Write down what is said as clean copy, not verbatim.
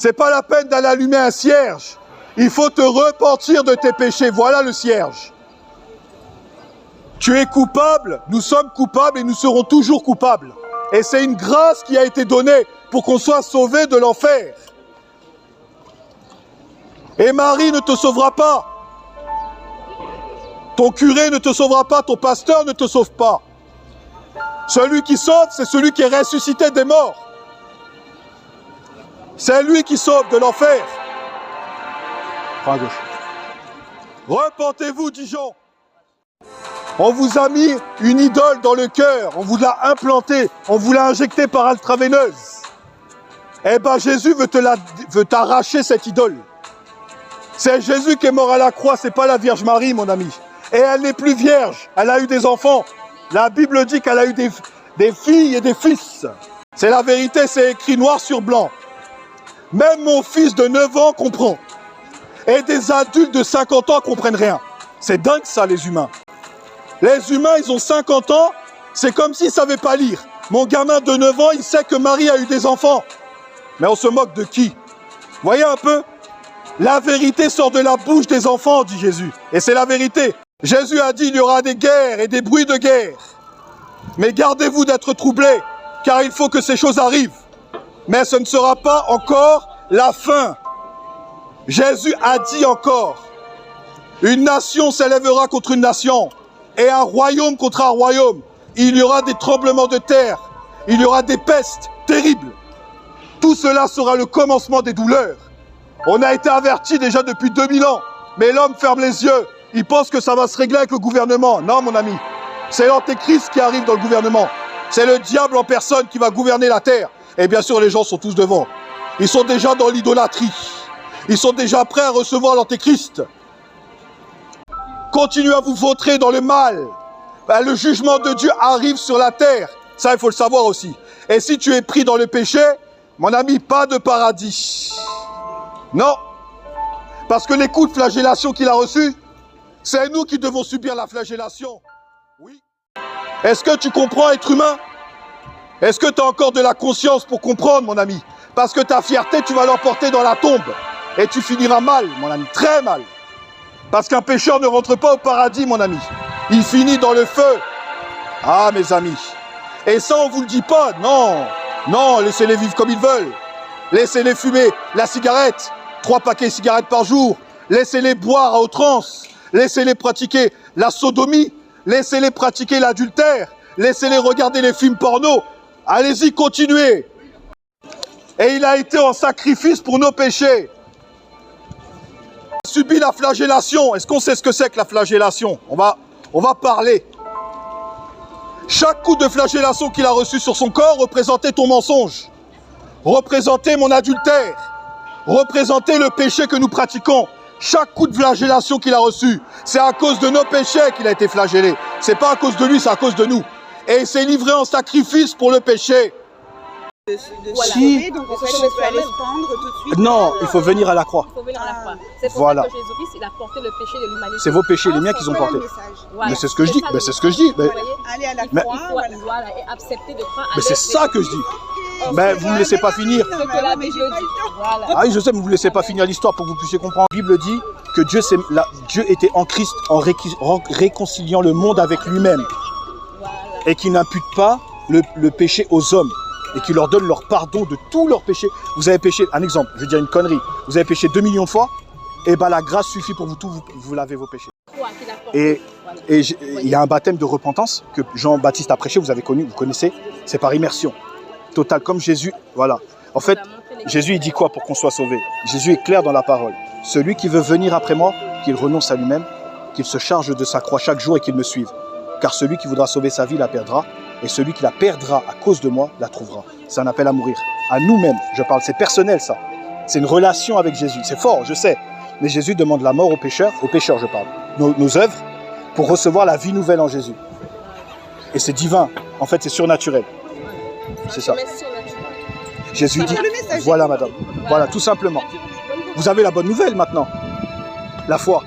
C'est pas la peine d'aller allumer un cierge. Il faut te repentir de tes péchés. Voilà le cierge. Tu es coupable, nous sommes coupables et nous serons toujours coupables. Et c'est une grâce qui a été donnée pour qu'on soit sauvé de l'enfer. Et Marie ne te sauvera pas. Ton curé ne te sauvera pas, ton pasteur ne te sauve pas. Celui qui sauve, c'est celui qui est ressuscité des morts. C'est lui qui sauve de l'enfer. Prends à gauche. Repentez-vous, Dijon. On vous a mis une idole dans le cœur, on vous l'a implantée, on vous l'a injectée par intraveineuse. Eh bien, Jésus veut t'arracher cette idole. C'est Jésus qui est mort à la croix, c'est pas la Vierge Marie, mon ami. Et elle n'est plus vierge, elle a eu des enfants. La Bible dit qu'elle a eu des filles et des fils. C'est la vérité, c'est écrit noir sur blanc. Même mon fils de 9 ans comprend. Et des adultes de 50 ans comprennent rien. C'est dingue ça, les humains. Les humains, ils ont 50 ans, c'est comme s'ils ne savaient pas lire. Mon gamin de 9 ans, il sait que Marie a eu des enfants. Mais on se moque de qui? Voyez un peu? La vérité sort de la bouche des enfants, dit Jésus. Et c'est la vérité. Jésus a dit, il y aura des guerres et des bruits de guerre. Mais gardez-vous d'être troublés, car il faut que ces choses arrivent. Mais ce ne sera pas encore la fin. Jésus a dit encore, une nation s'élèvera contre une nation, et un royaume contre un royaume. Il y aura des tremblements de terre, il y aura des pestes terribles. Tout cela sera le commencement des douleurs. On a été avertis déjà depuis 2000 ans, mais l'homme ferme les yeux. Il pense que ça va se régler avec le gouvernement. Non, mon ami, c'est l'antéchrist qui arrive dans le gouvernement. C'est le diable en personne qui va gouverner la terre. Et bien sûr, les gens sont tous devant. Ils sont déjà dans l'idolâtrie. Ils sont déjà prêts à recevoir l'antéchrist. Continuez à vous vautrer dans le mal. Ben, le jugement de Dieu arrive sur la terre. Ça, il faut le savoir aussi. Et si tu es pris dans le péché, mon ami, pas de paradis. Non. Parce que les coups de flagellation qu'il a reçus, c'est nous qui devons subir la flagellation. Oui. Est-ce que tu comprends, être humain? Est-ce que tu as encore de la conscience pour comprendre, mon ami? Parce que ta fierté, tu vas l'emporter dans la tombe. Et tu finiras mal, mon ami, très mal. Parce qu'un pécheur ne rentre pas au paradis, mon ami. Il finit dans le feu. Ah, mes amis. Et ça, on ne vous le dit pas. Non. Non, laissez-les vivre comme ils veulent. Laissez-les fumer la cigarette. 3 paquets de cigarettes par jour. Laissez-les boire à outrance. Laissez-les pratiquer la sodomie. Laissez-les pratiquer l'adultère. Laissez-les regarder les films porno. Allez-y, continuez. Et il a été en sacrifice pour nos péchés. Il a subi la flagellation. Est-ce qu'on sait ce que c'est que la flagellation? On va parler. Chaque coup de flagellation qu'il a reçu sur son corps représentait ton mensonge. Représentait mon adultère. Représentait le péché que nous pratiquons. Chaque coup de flagellation qu'il a reçu, c'est à cause de nos péchés qu'il a été flagellé. C'est pas à cause de lui, c'est à cause de nous. Et il s'est livré en sacrifice pour le péché. Si, donc en fait, il faut aller se pendre tout de suite. Non, il faut venir à la croix. Il faut venir à la croix. C'est pour Voilà. ça que Jésus-Christ, il a porté le péché de l'humanité. C'est vos péchés, les miens qu'ils ont portés. Mais c'est ce que je dis. Mais c'est ce que je dis. Mais, Aller à la mais- croix, voilà. Voilà, et accepter de croire à mais c'est ça que je dis. Mais vous ne me laissez pas finir. Ce que la Bible dit. Voilà. Ah oui, je sais, mais vous ne laissez pas finir l'histoire pour que vous puissiez comprendre. La Bible dit que Dieu était en Christ en réconciliant le monde avec lui-même. Voilà. Et qu'il n'impute pas le péché aux hommes. Et qu'il leur donne leur pardon de tous leurs péchés. Vous avez péché, un exemple, je vais dire une connerie. Vous avez péché 2 millions de fois, et bien la grâce suffit pour vous tout, vous lavez vos péchés. Croix qu'il a porté. Et il y a un baptême de repentance que Jean-Baptiste a prêché, vous avez connu, vous connaissez, c'est par immersion. Total, comme Jésus, voilà. En fait, Jésus, il dit quoi pour qu'on soit sauvé? Jésus est clair dans la parole. Celui qui veut venir après moi, qu'il renonce à lui-même, qu'il se charge de sa croix chaque jour et qu'il me suive. Car celui qui voudra sauver sa vie la perdra, et celui qui la perdra à cause de moi la trouvera. C'est un appel à mourir. À nous-mêmes, je parle, c'est personnel ça. C'est une relation avec Jésus. C'est fort, je sais. Mais Jésus demande la mort aux pécheurs je parle, nos œuvres, pour recevoir la vie nouvelle en Jésus. Et c'est divin. En fait, c'est surnaturel. C'est ça. Jésus dit, voilà madame, voilà tout simplement. Vous avez la bonne nouvelle maintenant, la foi.